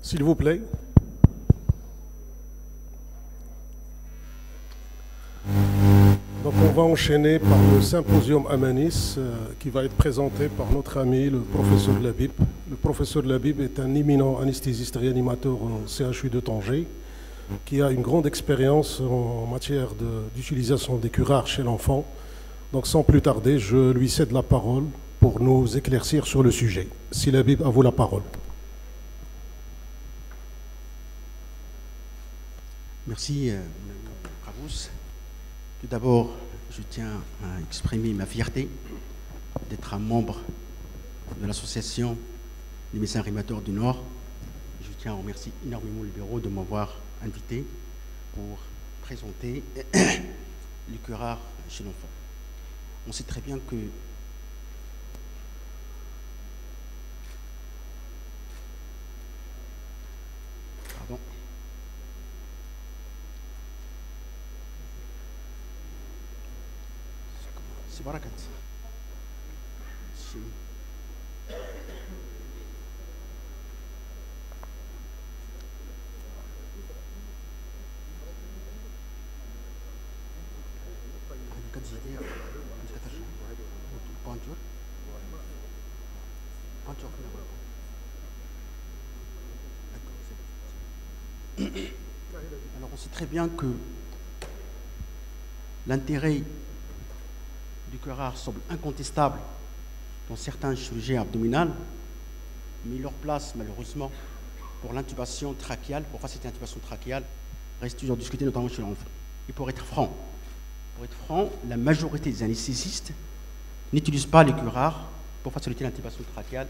S'il vous plaît. Donc on va enchaîner par le symposium Amanis qui va être présenté par notre ami le professeur Labib. Le professeur Labib est un éminent anesthésiste réanimateur au CHU de Tanger qui a une grande expérience en matière d'utilisation des curares chez l'enfant. Donc sans plus tarder, je lui cède la parole pour nous éclaircir sur le sujet. Si Labib, à vous la parole. Merci, Ravous. Tout d'abord, je tiens à exprimer ma fierté d'être un membre de l'association des médecins réanimateurs du Nord. Je tiens à remercier énormément le bureau de m'avoir invité pour présenter les curares chez l'enfant. On sait très bien que c'est barakat. Alors on sait très bien que l'intérêt du curare semble incontestable dans certains chirurgies abdominales, mais leur place, malheureusement, pour l'intubation trachéale, pour faciliter l'intubation trachéale, reste toujours discutée, notamment chez l'enfant. Et pour être franc, la majorité des anesthésistes n'utilisent pas les curares pour faciliter l'intubation trachéale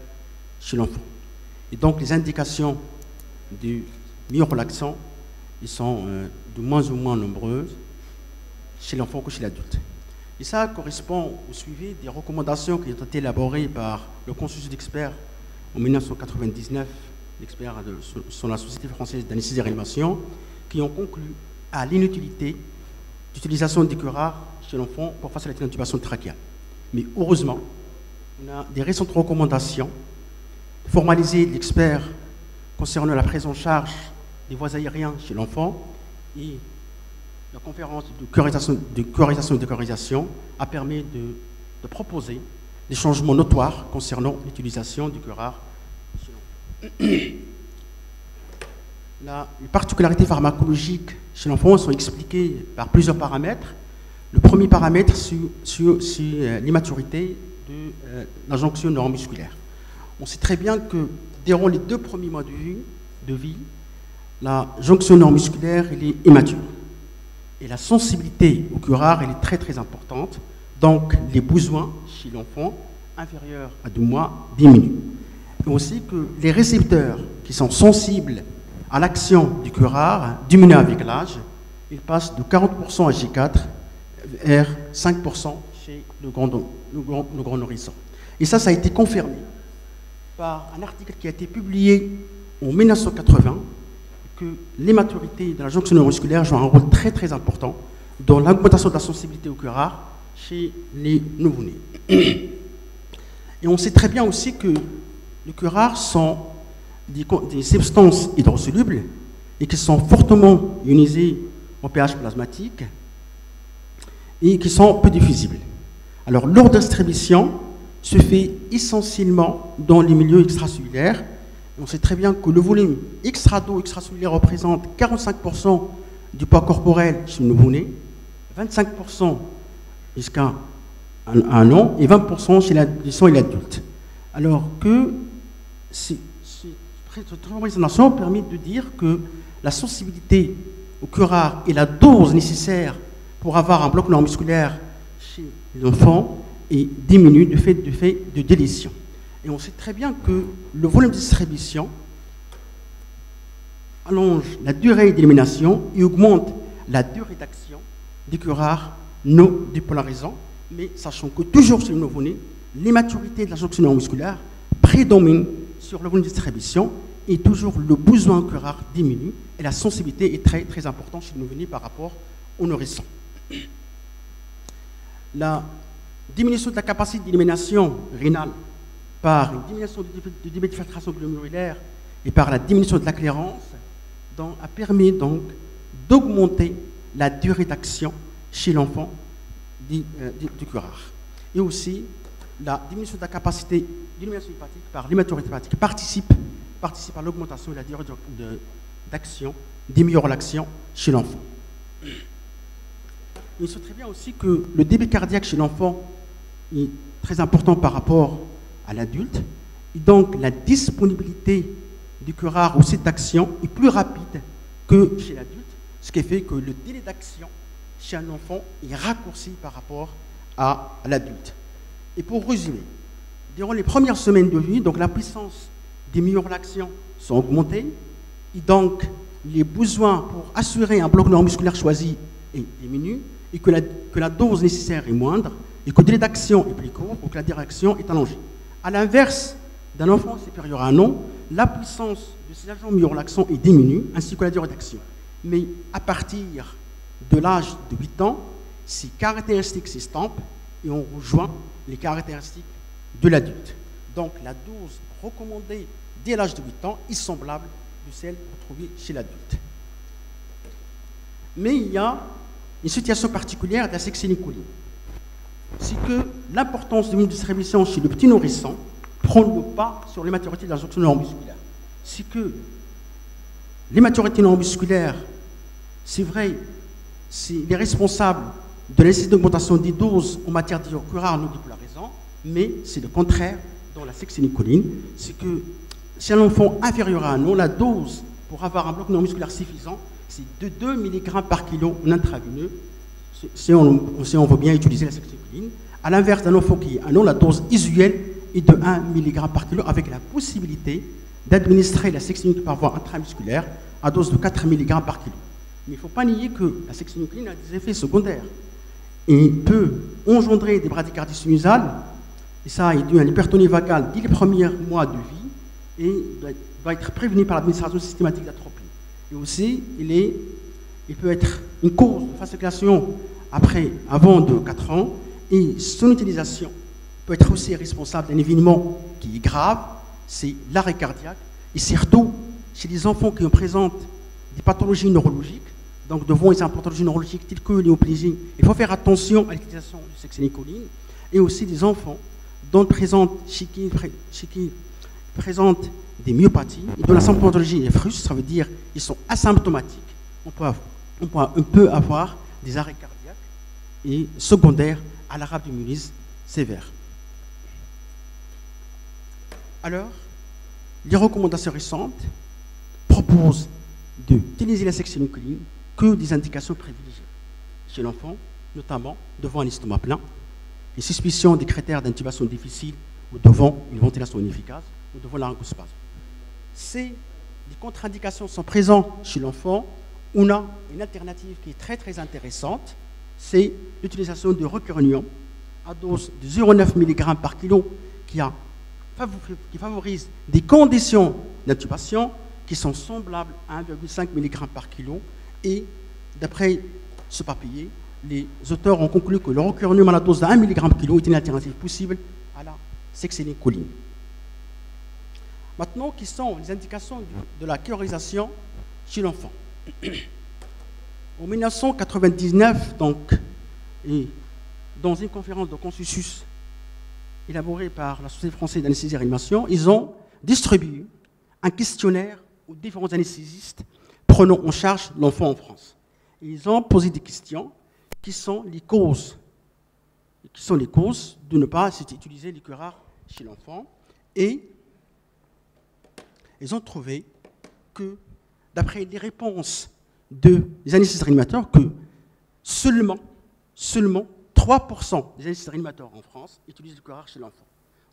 chez l'enfant. Et donc, les indications du myorelaxant, ils sont de moins en moins nombreuses chez l'enfant que chez l'adulte. Et ça correspond au suivi des recommandations qui ont été élaborées par le consensus d'experts en 1999, l'expert sur la Société française d'anesthésie et réanimation, qui ont conclu à l'inutilité d'utilisation des curares chez l'enfant pour faciliter l'intubation trachéale. Mais heureusement, on a des récentes recommandations formalisées de l'expert concernant la prise en charge des voies aériennes chez l'enfant et la conférence de curarisation et de décurarisation a permis de proposer des changements notoires concernant l'utilisation du curare chez l'enfant. Les particularités pharmacologiques chez l'enfant sont expliquées par plusieurs paramètres. Le premier paramètre, c'est l'immaturité de la jonction neuromusculaire. On sait très bien que durant les 2 premiers mois de vie, la jonction neuromusculaire est immature. Et la sensibilité au curare, elle est très très importante. Donc, les besoins chez l'enfant inférieurs à 2 mois diminuent. Et aussi que les récepteurs qui sont sensibles à l'action du curare diminuent avec l'âge. Ils passent de 40% à G4 vers 5% chez le grand nourrisson. Et ça a été confirmé par un article qui a été publié en 1980, que l'immaturité de la jonction neuromusculaire joue un rôle très très important dans l'augmentation de la sensibilité au curare chez les nouveau-nés. Et on sait très bien aussi que les curares sont des substances hydrosolubles et qui sont fortement ionisées au pH plasmatique et qui sont peu diffusibles. Alors leur distribution se fait essentiellement dans les milieux extracellulaires. On sait très bien que le volume extra-d'eau extracellulaire représente 45% du poids corporel chez le nouveau-né, 25% jusqu'à un an et 20% chez l'adolescent et l'adulte. Alors que cette présentation permet de dire que la sensibilité au curare et la dose nécessaire pour avoir un bloc neuromusculaire chez l'enfant est diminue du fait de délétion. Et on sait très bien que le volume de distribution allonge la durée d'élimination et augmente la durée d'action des curares non dépolarisants, mais sachant que toujours chez le nouveau-né, l'immaturité de la jonction neuromusculaire prédomine sur le volume de distribution et toujours le besoin en curare diminue et la sensibilité est très très importante chez le nouveau-né par rapport au nourrisson. La diminution de la capacité d'élimination rénale par une diminution du débit de filtration glomérulaire et par la diminution de la clairance, a permis donc d'augmenter la durée d'action chez l'enfant du curare. Et aussi, la diminution de la capacité d'illumination hépatique par l'hématurité hépatique participe à l'augmentation de la durée d'action, diminue l'action chez l'enfant. Il sait très bien aussi que le débit cardiaque chez l'enfant est très important par rapport à l'adulte, et donc la disponibilité du curare au site d'action est plus rapide que chez l'adulte, ce qui fait que le délai d'action chez un enfant est raccourci par rapport à l'adulte. Et pour résumer, durant les premières semaines de vie, donc la puissance des myoréactions sont augmentées, et donc les besoins pour assurer un bloc neuromusculaire choisi est diminué, et que la dose nécessaire est moindre, et que le délai d'action est plus court, ou que la direction est allongée. À l'inverse d'un enfant supérieur à un an, la puissance de ces agents myorelaxants est diminuée, ainsi que la durée d'action. Mais à partir de l'âge de 8 ans, ces caractéristiques s'estampent et on rejoint les caractéristiques de l'adulte. Donc la dose recommandée dès l'âge de 8 ans est semblable de celle retrouvée chez l'adulte. Mais il y a une situation particulière de la sexénicoline. C'est que l'importance de l'immunodistribution chez le petit nourrisson prend le pas sur l'immaturité de la jonction neuromusculaire. C'est que l'immaturité neuromusculaire, c'est vrai, c'est les responsables de la nécessité d'augmentation des doses en matière d'hydrocurare non dépolarisant, mais c'est le contraire dans la sexénicoline. C'est que chez un enfant inférieur à un an, la dose pour avoir un bloc neuromusculaire suffisant, c'est de 2 mg par kilo en intraveineux, si on veut bien utiliser la sexénicoline. À l'inverse d'un enfant qui est un an, la dose usuelle est de 1 mg par kilo, avec la possibilité d'administrer la sexénicoline par voie intramusculaire à dose de 4 mg par kilo. Mais il ne faut pas nier que la sexénicoline a des effets secondaires et peut engendrer des bradycardies sinusales, et ça est dû à l'hypertonie vagale dès les premiers mois de vie et doit être prévenu par l'administration systématique d'atropine. Et aussi, il peut être une cause de fasciculation avant de 4 ans, et son utilisation peut être aussi responsable d'un événement qui est grave, c'est l'arrêt cardiaque, et surtout chez les enfants qui présentent des pathologies neurologiques, donc devant les pathologies neurologiques telles que l'hémoplégie, il faut faire attention à l'utilisation du sexénicoline, et aussi des enfants chez qui présentent des myopathies, et dont la symptomatologie est fruste, ça veut dire qu'ils sont asymptomatiques. On peut avoir des arrêts cardiaques et secondaires à la rhabdomyolyse sévère. Alors, les recommandations récentes proposent d'utiliser la sexénicoline que des indications privilégiées chez l'enfant, notamment devant un estomac plein, les suspicions des critères d'intubation difficile ou devant une ventilation inefficace ou devant la laryngospasme. Si les contre-indications sont présentes chez l'enfant, on a une alternative qui est très très intéressante, c'est l'utilisation de recurnium à dose de 0,9 mg par kilo qui favorise des conditions d'intubation qui sont semblables à 1,5 mg par kilo. Et d'après ce papier, les auteurs ont conclu que le recurnium à la dose de 1 mg par kilo est une alternative possible à la sexénicoline. Maintenant, quelles sont les indications de la chirurgisation chez l'enfant? En 1999, donc, et dans une conférence de consensus élaborée par la Société française d'anesthésie et réanimation, ils ont distribué un questionnaire aux différents anesthésistes prenant en charge l'enfant en France. Et ils ont posé des questions qui sont les causes de ne pas utiliser les curares chez l'enfant. Et ils ont trouvé que, d'après les réponses des anesthésistes réanimateurs, que seulement 3% des anesthésistes réanimateurs en France utilisent le curare chez l'enfant.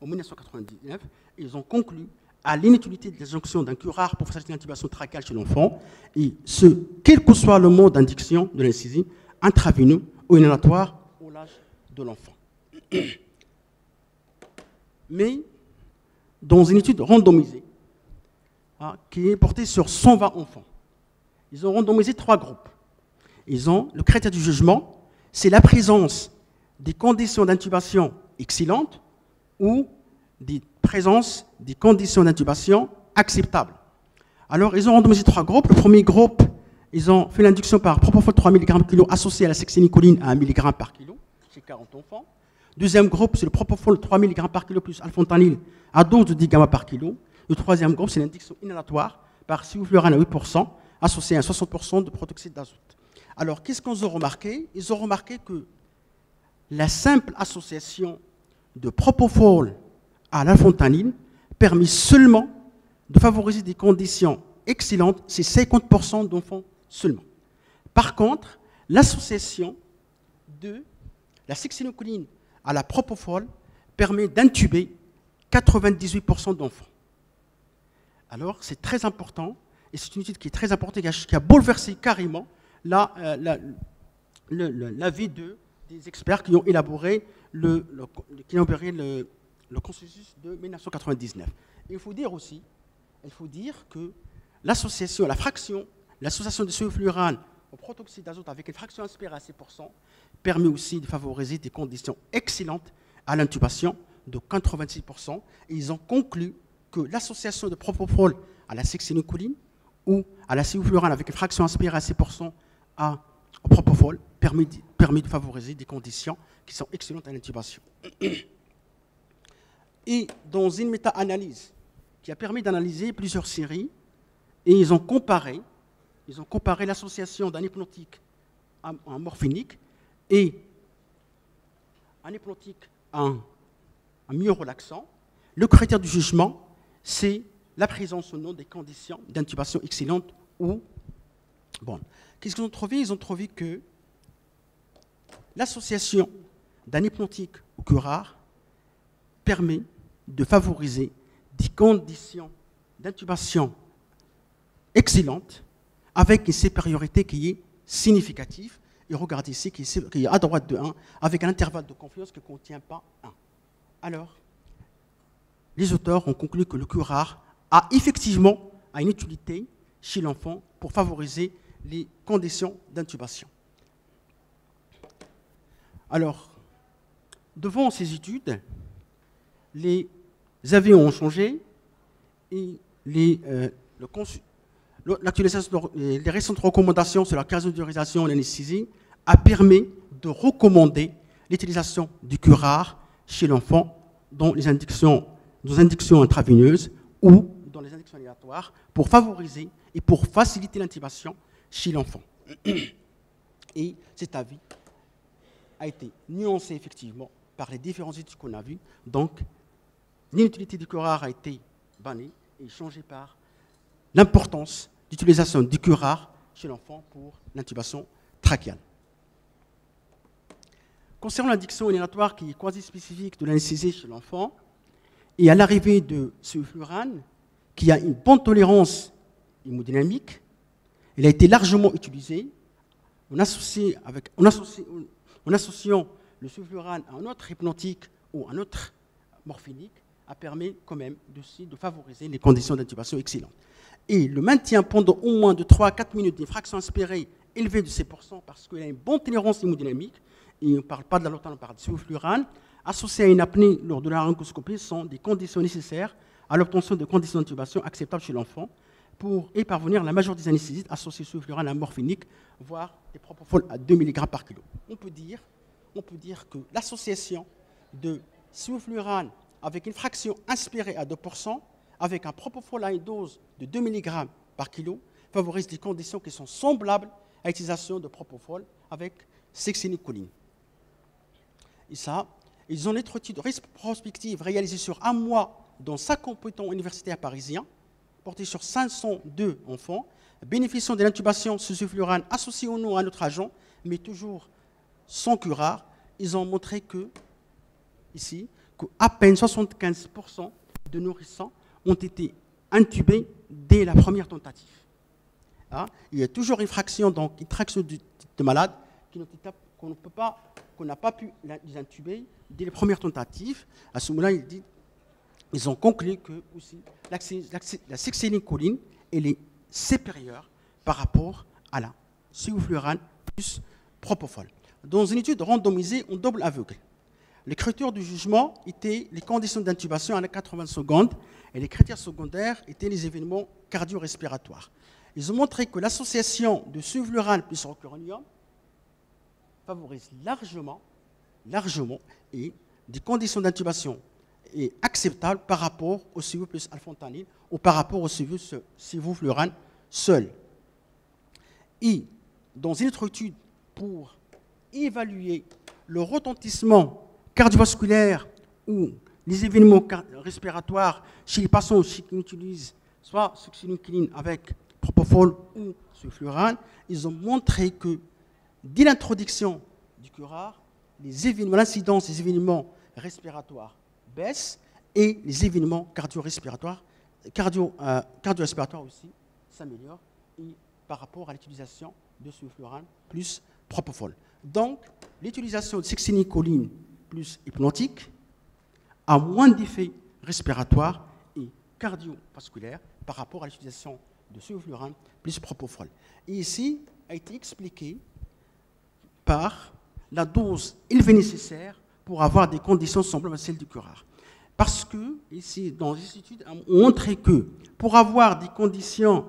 En 1999, ils ont conclu à l'inutilité de l'injonction d'un curare pour faciliter l'intubation trachéale chez l'enfant, et ce, quel que soit le mode d'induction de l'anesthésie, intraveineux ou inhalatoire, au l'âge de l'enfant. Mais, dans une étude randomisée, qui est portée sur 120 enfants, ils ont randomisé 3 groupes. Le critère du jugement, c'est la présence des conditions d'intubation excellentes ou des présences des conditions d'intubation acceptables. Alors, ils ont randomisé 3 groupes. Le premier groupe, ils ont fait l'induction par propofol 3 mg par kilo associé à la sexénicoline à 1 mg par kilo chez 40 enfants. Deuxième groupe, c'est le propofol 3 mg par kilo plus alfontanil à dose de 10 gamma par kilo. Le troisième groupe, c'est l'induction inhalatoire par sevoflurane à 8% associé à 60% de protoxyde d'azote. Alors, qu'est-ce qu'ils ont remarqué? Ils ont remarqué que la simple association de propofol à l'alfontanil permet seulement de favoriser des conditions excellentes, c'est 50% d'enfants seulement. Par contre, l'association de la sexénicoline à la propofol permet d'intuber 98% d'enfants. Alors, c'est très important, et c'est une étude qui est très importante, qui a bouleversé carrément la vie des experts qui ont élaboré le consensus de 1999. Et il faut dire aussi, que l'association de sevoflurane au protoxyde d'azote avec une fraction aspirée à 6% permet aussi de favoriser des conditions excellentes à l'intubation de 86%. Et ils ont conclu que l'association de propofol à la sexénicoline ou à la sevoflurane avec une fraction aspirée à 6% au propofol permet de favoriser des conditions qui sont excellentes à l'intubation. Et dans une méta-analyse qui a permis d'analyser plusieurs séries, et ils ont comparé l'association d'un hypnotique en morphinique et un hypnotique en myorelaxant. Le critère du jugement, c'est la présence ou non des conditions d'intubation excellentes ou bonnes. Qu'est-ce qu'ils ont trouvé? Ils ont trouvé que l'association d'un hypnotique au curare permet de favoriser des conditions d'intubation excellentes avec une supériorité qui est significative. Et regardez ici, qui est à droite de 1, avec un intervalle de confiance qui ne contient pas 1. Alors, les auteurs ont conclu que le curare a effectivement une utilité chez l'enfant pour favoriser les conditions d'intubation. Alors, devant ces études, les avis ont changé et les récentes recommandations sur la casodurisation et l'anesthésie a permis de recommander l'utilisation du curare chez l'enfant dans les inductions intraveineuses ou dans les inductions aléatoires pour favoriser et pour faciliter l'intubation chez l'enfant. Et cet avis a été nuancé effectivement par les différentes études qu'on a vues. Donc, l'inutilité du curare a été bannie et changée par l'importance d'utilisation du curare chez l'enfant pour l'intubation trachéale. Concernant l'addiction inhalatoire qui est quasi spécifique de l'anesthésie chez l'enfant, et à l'arrivée de sevoflurane, qui a une bonne tolérance hémodynamique, il a été largement utilisé en associant le sevoflurane à un autre hypnotique ou un autre morphinique, a permis quand même de favoriser les conditions d'intubation excellentes. Et le maintien pendant au moins de 3 à 4 minutes d'une fraction aspirée élevée de 6% parce qu'il a une bonne tolérance hémodynamique, et on ne parle pas de la lotane, on parle de sevoflurane, associé à une apnée lors de la laryngoscopie sont des conditions nécessaires à l'obtention de conditions d'intubation acceptables chez l'enfant pour y parvenir la majorité des anesthésistes associés sevoflurane à morphinique, voire des propofol à 2 mg par kilo. On peut dire que l'association de sevoflurane avec une fraction inspirée à 2%, avec un propofol à une dose de 2 mg par kilo, favorise des conditions qui sont semblables à l'utilisation de propofol avec sexénicoline. Et ça, ils ont une étude prospective réalisée sur un mois dans 5 hôpitaux universitaires parisiens, portée sur 502 enfants, bénéficiant de l'intubation sous sevoflurane associée ou non à un autre agent, mais toujours sans curare. Ils ont montré qu'à peine 75% de nourrissons ont été intubés dès la première tentative. Il y a toujours une fraction de malades qu'on n'a pas pu les intuber dès les premières tentatives. À ce moment-là, ils ont conclu que aussi, la sexénicoline est supérieure par rapport à la sevoflurane plus propofol. Dans une étude randomisée en double aveugle, les critères du jugement étaient les conditions d'intubation à 80 secondes et les critères secondaires étaient les événements cardio-respiratoires. Ils ont montré que l'association de suivlurane plus rocuronium favorise largement et des conditions d'intubation acceptables par rapport au civu plus alphantanil ou par rapport au civu-flurane seul. Et dans une autre étude pour évaluer le retentissement cardiovasculaire ou les événements respiratoires chez les patients qui utilisent soit succinylcholine avec propofol ou sulfurane, ils ont montré que dès l'introduction du curare, l'incidence des événements respiratoires baisse et les événements cardio-respiratoires aussi s'améliorent par rapport à l'utilisation de sulfurane plus propofol. Donc, l'utilisation de succinylcholine plus hypnotique a moins d'effets respiratoires et cardiovasculaires par rapport à l'utilisation de sulfurane plus propofol. Et ici a été expliqué par la dose élevée nécessaire pour avoir des conditions semblables à celles du curare. Parce que, ici, dans les études, on montré que pour avoir des conditions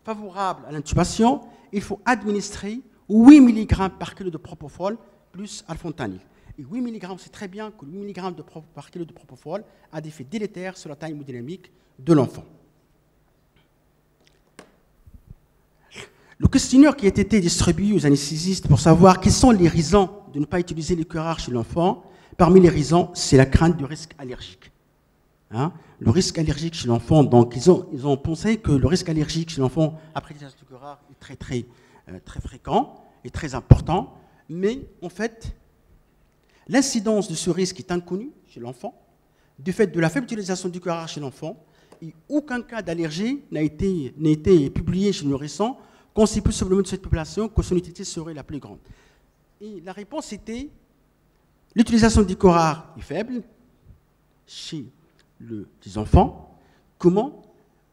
favorables à l'intubation, il faut administrer 8 mg par kilo de propofol plus alphantanil. Et 8 mg, c'est très bien que 8 mg par kilo de propofol a des effets délétères sur la taille hémodynamique de l'enfant. Le questionnaire qui a été distribué aux anesthésistes pour savoir quelles sont les raisons de ne pas utiliser le curare chez l'enfant, parmi les raisons, c'est la crainte du risque allergique. Le risque allergique chez l'enfant, donc ils ont pensé que le risque allergique chez l'enfant après l'utilisation du curare est très fréquent et très important, mais en fait, l'incidence de ce risque est inconnue chez l'enfant, du fait de la faible utilisation du curare chez l'enfant, et aucun cas d'allergie n'a été publié chez le récent, constitue possiblement de cette population que son utilité serait la plus grande. Et la réponse était l'utilisation du curare est faible chez les enfants. Comment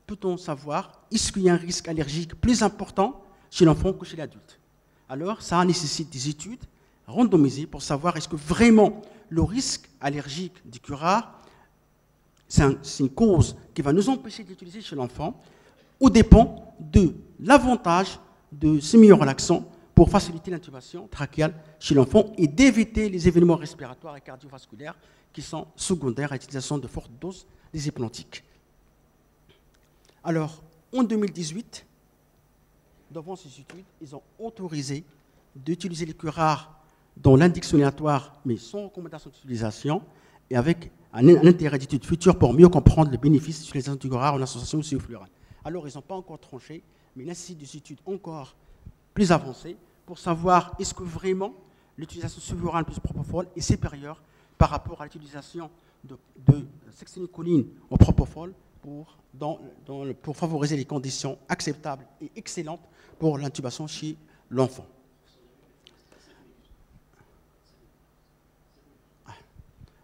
peut-on savoir est-ce qu'il y a un risque allergique plus important chez l'enfant que chez l'adulte? Alors, ça nécessite des études randomisées pour savoir est-ce que vraiment le risque allergique du curare, c'est une cause qui va nous empêcher d'utiliser chez l'enfant, ou dépend de l'avantage de semi-relaxant pour faciliter l'intubation trachéale chez l'enfant et d'éviter les événements respiratoires et cardiovasculaires qui sont secondaires à l'utilisation de fortes doses des hypnotiques. Alors, en 2018, devant ces études, ils ont autorisé d'utiliser les curares dans l'indication aléatoire, mais sans recommandation d'utilisation, et avec un intérêt d'étude future pour mieux comprendre le bénéfice de l'utilisation du curare en association au sulfurane. Alors, ils n'ont pas encore tranché, mais il nécessite des études encore plus avancées pour savoir est-ce que vraiment l'utilisation de sulfurane plus propofol est supérieure par rapport à l'utilisation de succinylcholine au propofol pour favoriser les conditions acceptables et excellentes pour l'intubation chez l'enfant.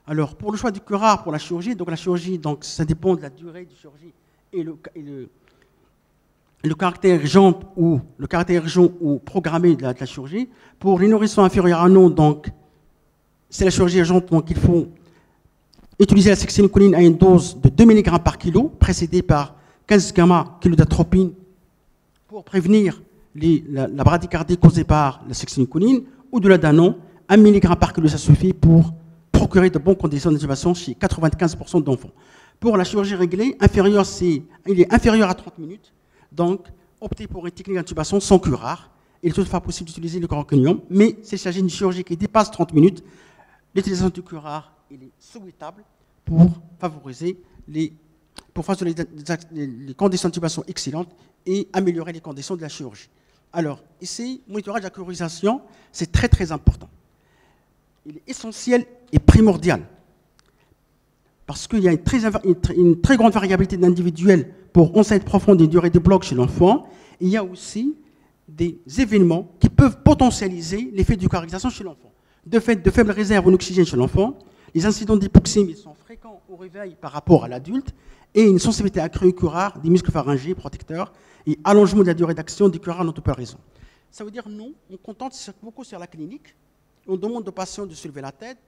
Alors, pour le choix du curare pour la chirurgie, donc la chirurgie, donc, ça dépend de la durée de chirurgie et le caractère urgent ou programmé de la chirurgie. Pour les nourrissons inférieurs à un an, donc, c'est la chirurgie urgente, donc il faut utiliser la succinylcholine à une dose de 2 mg par kilo, précédée par 15 kg d'atropine pour prévenir la bradycardie causée par la succinylcholine, ou de la Danon, 1 mg par kilo, ça suffit pour procurer de bonnes conditions d'intubation chez 95% d'enfants. Pour la chirurgie réglée, il est inférieur à 30 minutes, donc optez pour une technique d'intubation sans curare. Il est toutefois possible d'utiliser le chloroconium, mais s'il s'agit d'une chirurgie qui dépasse 30 minutes, l'utilisation du curare est souhaitable pour favoriser les conditions d'intubation excellentes et améliorer les conditions de la chirurgie. Alors, ici, le monitorage de la curisation, c'est très très important. Il est essentiel et primordial parce qu'il y a une très grande variabilité d'individuels pour oncettes profondes et durée de bloc chez l'enfant. Il y a aussi des événements qui peuvent potentialiser l'effet de curarisation chez l'enfant. De fait, de faibles réserves en oxygène chez l'enfant, les incidents d'hypoxémie sont fréquents au réveil par rapport à l'adulte et une sensibilité accrue au curare des muscles pharyngés protecteurs et allongement de la durée d'action du curare en autopéraison. Ça veut dire non, on contente beaucoup sur la clinique, on demande aux patients de soulever la tête,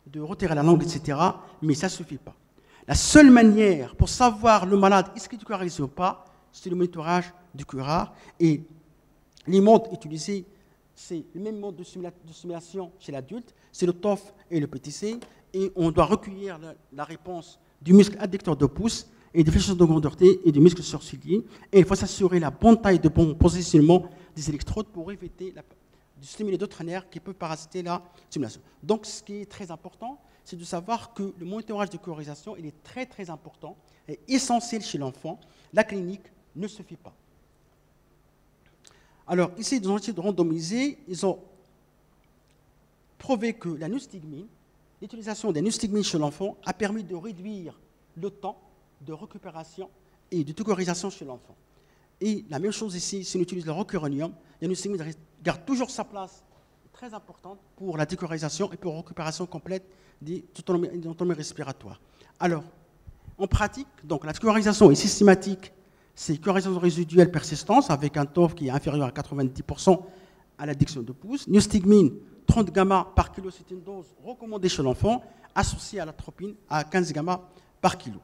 de retirer la langue, etc. Mais ça ne suffit pas. La seule manière pour savoir le malade, est-ce qu'il est curarisé ou pas, c'est le monitorage du curare. Et les modes utilisés, c'est le même mode de simulation chez l'adulte, c'est le TOF et le PTC. Et on doit recueillir la réponse du muscle adducteur de pouce et des fléchisseurs de grandeur T et du muscle sourcilier. Et il faut s'assurer la bonne taille de bon positionnement des électrodes pour éviter de stimuler d'autres nerfs qui peuvent parasiter la stimulation. Donc, ce qui est très important, c'est de savoir que le monitorage de curarisation, il est très, très important et essentiel chez l'enfant. La clinique ne suffit pas. Alors, ici, dans l'étude randomisée, ils ont prouvé que la nustigmine, l'utilisation des nustigmines chez l'enfant a permis de réduire le temps de récupération et de tutorisation chez l'enfant. Et la même chose ici, si on utilise le rocuronium, la nustigmine garde toujours sa place très importante pour la décurarisation et pour la récupération complète des autonomies respiratoires. Alors, en pratique, donc, la décurarisation est systématique, c'est curarisation résiduelle persistance avec un TOF qui est inférieur à 90% à l'addiction de pouce. Nustigmine, 30 gamma par kilo, c'est une dose recommandée chez l'enfant, associée à l'atropine à 15 gamma par kilo.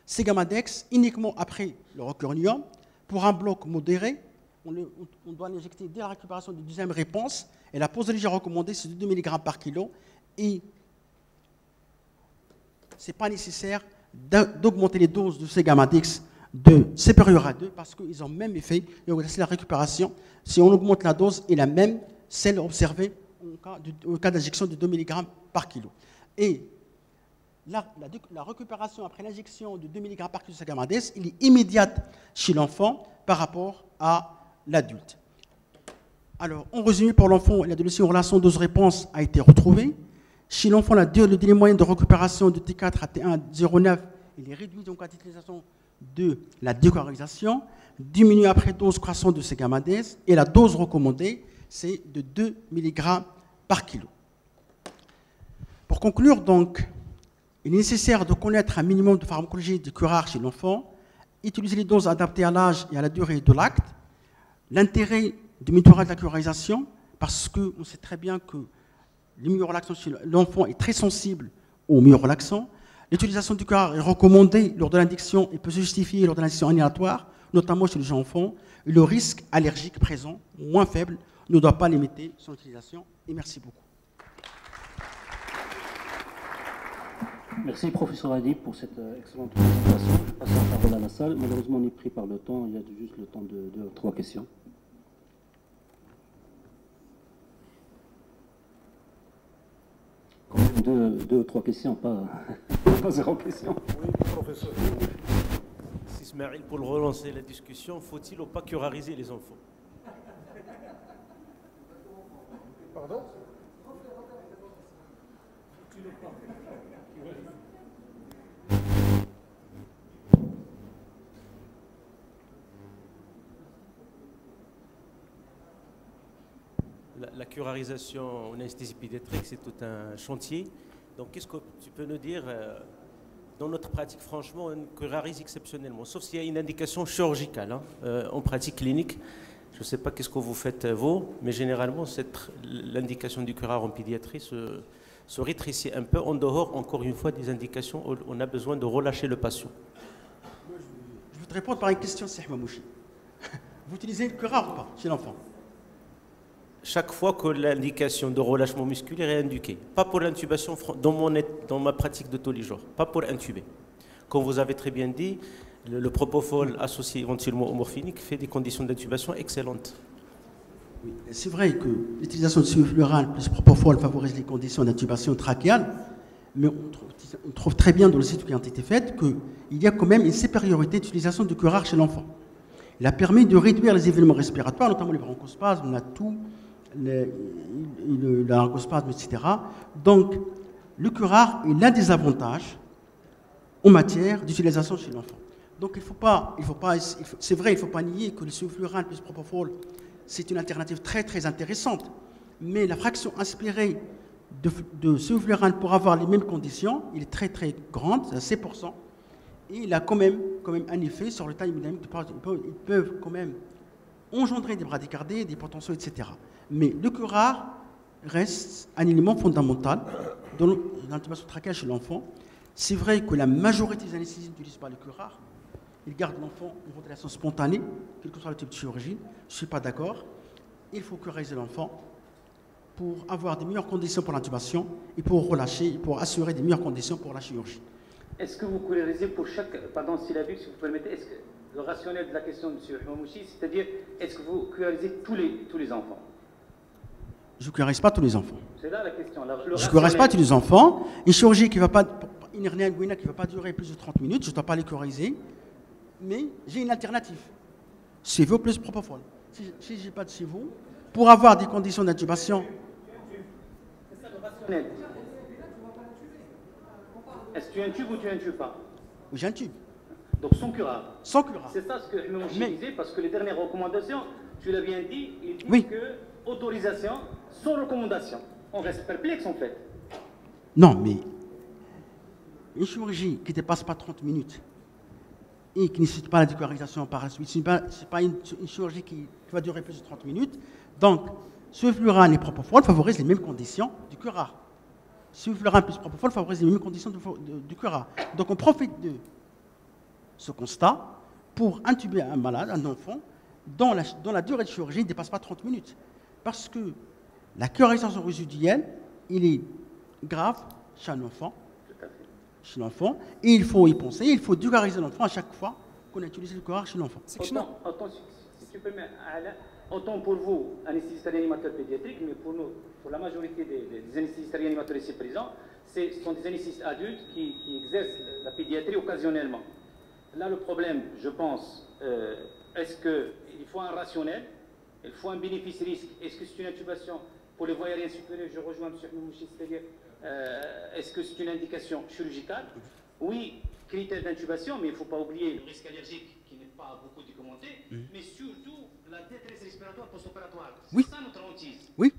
Ces gamma-dex, uniquement après le rocuronium, pour un bloc modéré, on doit l'injecter dès la récupération de deuxième réponse, et la posologie recommandée, c'est de 2 mg par kilo, et ce n'est pas nécessaire d'augmenter les doses de ces gamma-dex de supérieur à 2, parce qu'ils ont le même effet, et on laisse la récupération, si on augmente la dose, et la même, celle observée au cas d'injection de 2 mg par kilo. Et la récupération après l'injection de 2 mg par kilo de gamma-dex, il est immédiate chez l'enfant par rapport à l'adulte. Alors, en résumé, pour l'enfant, l'adolescent, une relation dose-réponse a été retrouvée. Chez l'enfant, le délai moyen de récupération de T4 à T1 0,9, il est réduit en cas d'utilisation de la décurarisation, diminue après dose croissante de ces gamma-dex, et la dose recommandée, c'est de 2 mg par kilo. Pour conclure, donc, il est nécessaire de connaître un minimum de pharmacologie de curare chez l'enfant, utiliser les doses adaptées à l'âge et à la durée de l'acte, l'intérêt du monitorage de la curarisation, parce qu'on sait très bien que le myorelaxant chez l'enfant est très sensible au myorelaxant. L'utilisation du curare est recommandée lors de l'indication et peut se justifier lors de l'indication inhalatoire, notamment chez les jeunes enfants. Et le risque allergique présent, moins faible, ne doit pas limiter son utilisation. Et merci beaucoup. Merci, professeur Adib, pour cette excellente présentation. Je passe la parole à la salle. Malheureusement, on est pris par le temps. Il y a juste le temps de 2 ou 3 questions. Quand même 2 ou 3 questions, pas 0 question. Oui, professeur. Ismaël, pour relancer la discussion, faut-il ou pas curariser les enfants? Pardon? La curarisation en anesthésie pédiatrique, c'est tout un chantier. Donc, qu'est-ce que tu peux nous dire? Dans notre pratique, franchement, on curarise exceptionnellement, sauf s'il y a une indication chirurgicale. En pratique clinique, je ne sais pas qu'est-ce que vous faites vous, mais généralement, l'indication du curare en pédiatrie se rétrécit un peu en dehors, encore une fois, des indications où on a besoin de relâcher le patient. Je vais te répondre par une question, Cheikh Mamouchi. Vous utilisez le curare ou pas chez l'enfant? Chaque fois que l'indication de relâchement musculaire est indiquée, pas pour l'intubation dans ma pratique de tous les jours, pas pour intuber. Comme vous avez très bien dit, le propofol associé éventuellement au morphinique fait des conditions d'intubation excellentes. Oui, c'est vrai que l'utilisation de sulfurane plus propofol favorise les conditions d'intubation trachéale, mais on trouve très bien dans les études qui ont été faites qu'il y a quand même une supériorité d'utilisation du curare chez l'enfant. Il a permis de réduire les événements respiratoires, notamment les bronchospasmes, la toux, le laryngospasme, etc. Donc, le curare est l'un des avantages en matière d'utilisation chez l'enfant. Donc, c'est vrai, il ne faut pas nier que le sulfurane plus propofol, c'est une alternative très, très intéressante. Mais la fraction inspirée de sulfurane pour avoir les mêmes conditions, il est très, très grande, c'est à 6%. Et il a quand même un effet sur le taille dynamique. Ils peuvent quand même engendrer des bradycardies, des potentiaux, etc. Mais le curare reste un élément fondamental dans l'intubation trachéale chez l'enfant, c'est vrai que la majorité des anesthésistes n'utilisent pas le curare. Ils gardent l'enfant en ventilation spontanée, quel que soit le type de chirurgie. Je ne suis pas d'accord. Il faut curariser l'enfant pour avoir des meilleures conditions pour l'intubation et pour relâcher, pour assurer des meilleures conditions pour la chirurgie. Est-ce que vous curarisez pour chaque, pardon, syllabique, si vous permettez, est-ce que le rationnel de la question de M. Hamouchi, c'est-à-dire, est-ce que vous curarisez tous les enfants? Je ne curarise pas tous les enfants. C'est là la question. Je ne curarise pas tous les enfants. Une chirurgie qui ne va pas, une hernie inguinale qui ne va pas durer plus de 30 minutes, je ne dois pas les curariser. Mais j'ai une alternative. CIVO plus propofol. Si je n'ai pas de CIVO, pour avoir des conditions d'intubation. C'est ça le rationnel. Est-ce que tu intubes ou tu intubes pas? Oui, j'intube. Donc sans curare. Sans curare. C'est ça ce que je disais, parce que les dernières recommandations, tu l'as bien dit, il dit oui. que autorisation sans recommandation. On reste perplexe en fait. Non, mais une chirurgie qui ne dépasse pas 30 minutes et qui ne nécessite pas la décurarisation par la suite, ce n'est pas une chirurgie qui va durer plus de 30 minutes. Donc, sulfurane et propofol favorisent les mêmes conditions du curare. Sulfurane plus propofol favorise les mêmes conditions du curare. Donc, on profite de ce constat pour intuber un malade, un enfant, dont la durée de chirurgie ne dépasse pas 30 minutes. Parce que la curarisation résiduelle, il est grave chez un enfant. Chez l'enfant, et il faut y penser, il faut décurariser l'enfant à chaque fois qu'on a utilisé le curare chez l'enfant. Autant, si tu permets, autant pour vous, anesthésistes réanimateurs pédiatriques, mais pour nous, pour la majorité des anesthésistes réanimateurs ici présents, ce sont des anesthésistes adultes qui exercent la pédiatrie occasionnellement. Là, le problème, je pense, est-ce qu'il faut un rationnel, il faut un bénéfice-risque, est-ce que c'est une intubation pour les voies aériennes supérieures? Je rejoins M. Hamouchi, c'est-à-dire, est-ce que c'est une indication chirurgicale? Oui, critère d'intubation, mais il ne faut pas oublier le risque allergique qui n'est pas beaucoup documenté, mais surtout la détresse respiratoire post-opératoire. Oui. C'est ça notre hantise. Oui.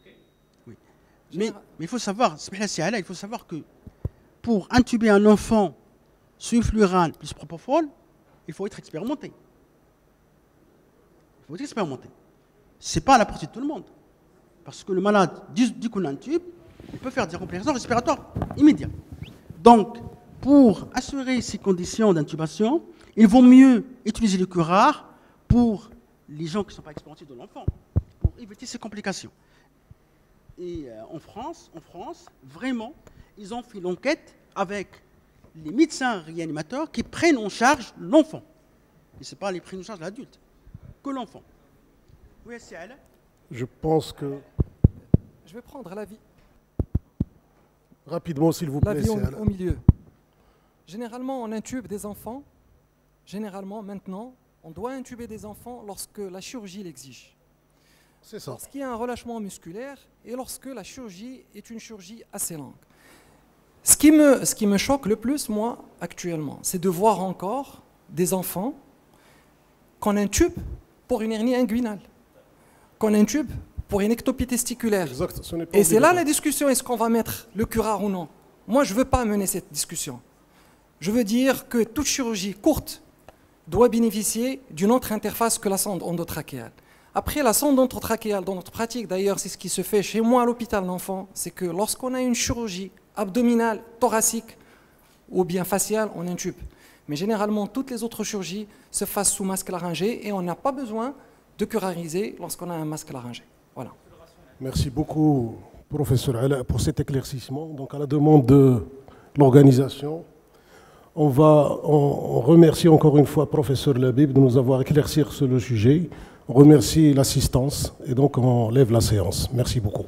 Okay. Oui. Mais il faut savoir, que pour intuber un enfant sulfurane plus propofol, il faut être expérimenté. Il faut être expérimenté. Ce n'est pas à la portée de tout le monde. Parce que le malade, dès qu'on intube, il peut faire des complications respiratoires immédiates. Donc, pour assurer ces conditions d'intubation, il vaut mieux utiliser le curare pour les gens qui ne sont pas expérimentés de l'enfant, pour éviter ces complications. Et en France, vraiment, ils ont fait l'enquête avec les médecins réanimateurs qui prennent en charge l'enfant. Et ce n'est pas les prennent en charge l'adulte, que l'enfant. Oui, c'est elle. Je pense que... Je vais prendre l'avis. Rapidement, s'il vous plaît. L'avis au milieu. Généralement, on intube des enfants. Généralement, maintenant, on doit intuber des enfants lorsque la chirurgie l'exige. C'est ça. Lorsqu'il y a un relâchement musculaire et lorsque la chirurgie est une chirurgie assez longue. Ce qui me choque le plus, moi, actuellement, c'est de voir encore des enfants qu'on intube pour une hernie inguinale, qu'on intube pour une ectopie testiculaire. Exact, ce n'est pas Et c'est là obligatoire. la discussion, est-ce qu'on va mettre le curare ou non? Moi, je ne veux pas mener cette discussion. Je veux dire que toute chirurgie courte doit bénéficier d'une autre interface que la sonde endotrachéale. Après, la sonde endotrachéale, dans notre pratique, d'ailleurs, c'est ce qui se fait chez moi à l'hôpital d'enfants, c'est que lorsqu'on a une chirurgie abdominale, thoracique ou bien faciale, on intube. Mais généralement, toutes les autres chirurgies se fassent sous masque laryngé et on n'a pas besoin de curariser lorsqu'on a un masque laryngé. Voilà. Merci beaucoup, professeur Ala, pour cet éclaircissement. Donc, à la demande de l'organisation, on remercie encore une fois professeur Labib de nous avoir éclairci sur le sujet. On remercie l'assistance et donc on lève la séance. Merci beaucoup.